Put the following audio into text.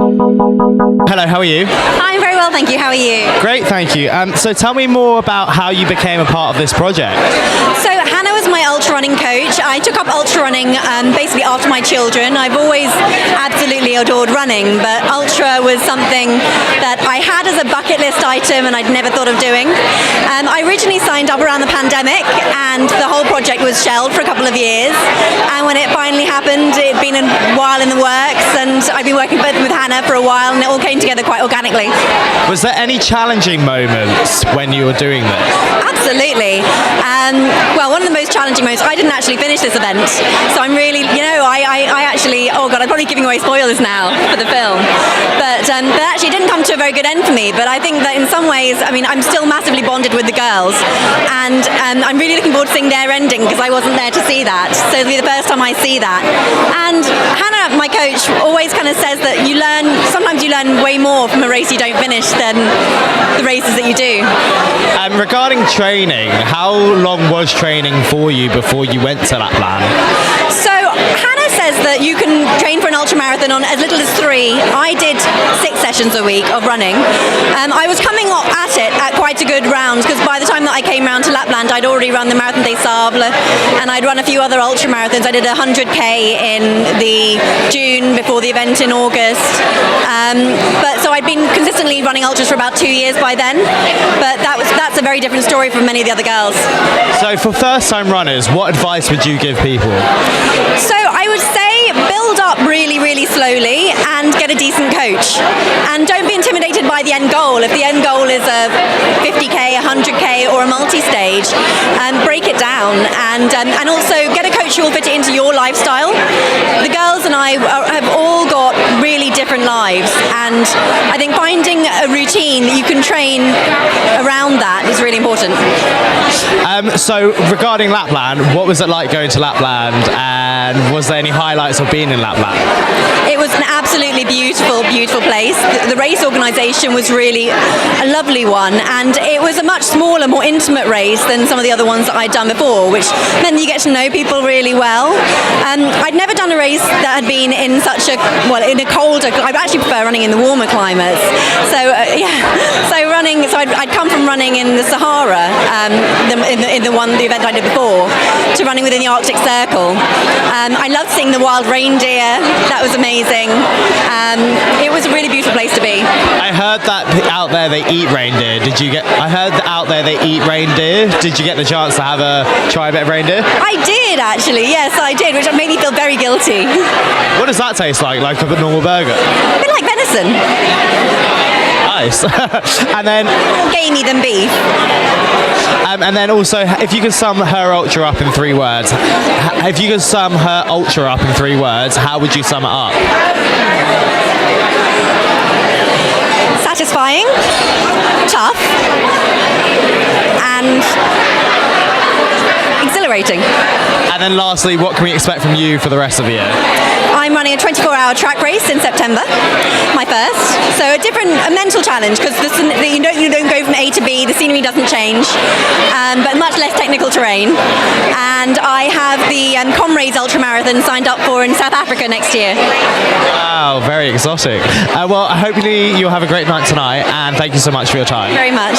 Hello, how are you? I'm very well, thank you. How are you? Great, thank you. So tell me more about how you became a part of this project. So Hannah was my ultra running coach. I took up ultra running basically after my children. I've always absolutely adored running, but ultra was something that I had as a bucket list item and I'd never thought of doing. I originally signed up around the pandemic and the whole project was shelved for a couple of years. And when it finally happened, it'd been a while in the works and I'd been working with Hannah for a while and it all came together quite organically. Was there any challenging moments when you were doing this? Absolutely. Well, one of the most challenging moments, I didn't actually finish this event, so I'm really, I actually, oh God, I'm probably giving away spoilers now for the film, but actually it didn't come to a very good end for me, but I think that in some ways, I mean, I'm still massively bonded with the girls, and I'm really looking forward to seeing their ending, because I wasn't there to see that, so it'll be the first time I see that. And Hannah, my coach, always kind of says that sometimes you learn way more from a race you don't finish than the races that you do. Regarding training, how long was training for you before you went to Lapland? So Hannah says that you can train for an ultramarathon on as little as 3. I did 6 sessions a week of running. I was coming at it at quite a good round because by the time that I came round to Lapland, I'd already run the Marathon des Sables and I'd run a few other ultramarathons. I did a 100k in the June before the event in August. But so I'd been consistently running ultras for about 2 years by then. But that's a very different story from many of the other girls. So for first-time runners, what advice would you give people? So I would say build up really, really slowly and get a decent coach. And don't be intimidated by the end goal. If the end goal is a 50k, 100k or a multi-stage, break it down and also get a coach who will fit it into your lifestyle. The girls and I have all got really different lives and I think finding a routine that you can train around that is really important. So regarding Lapland, what was it like going to Lapland and was there any highlights of being in Lapland? It was an absolutely beautiful, beautiful place. The race organisation was really a lovely one and it was a much smaller, more intimate race than some of the other ones that I'd done before, which meant you get to know people really well. I'd never done a race that had been in such a, in a colder, I actually prefer running in the warmer climates. So I'd come from running in the Sahara, the event I did before, to running within the Arctic Circle. I loved seeing the wild reindeer. That was amazing. It was a really beautiful place to be. I heard that out there they eat reindeer. I heard that out there they eat reindeer. Did you get the chance to try a bit of reindeer? I did actually, yes I did, which made me feel very guilty. What does that taste like a normal burger? A bit like venison. Nice. And then more gamey than beef. And then also, if you could sum her ultra up in 3 words, how would you sum it up? Satisfying, tough, and exhilarating. And then lastly, what can we expect from you for the rest of the year? I'm running a 24-hour track race in September, my first. So a mental challenge because you don't go from A to B, the scenery doesn't change, but much less technical terrain. And I have the Comrades Ultramarathon signed up for in South Africa next year. Wow, very exotic. Well, hopefully you'll have a great night tonight and thank you so much for your time. Very much.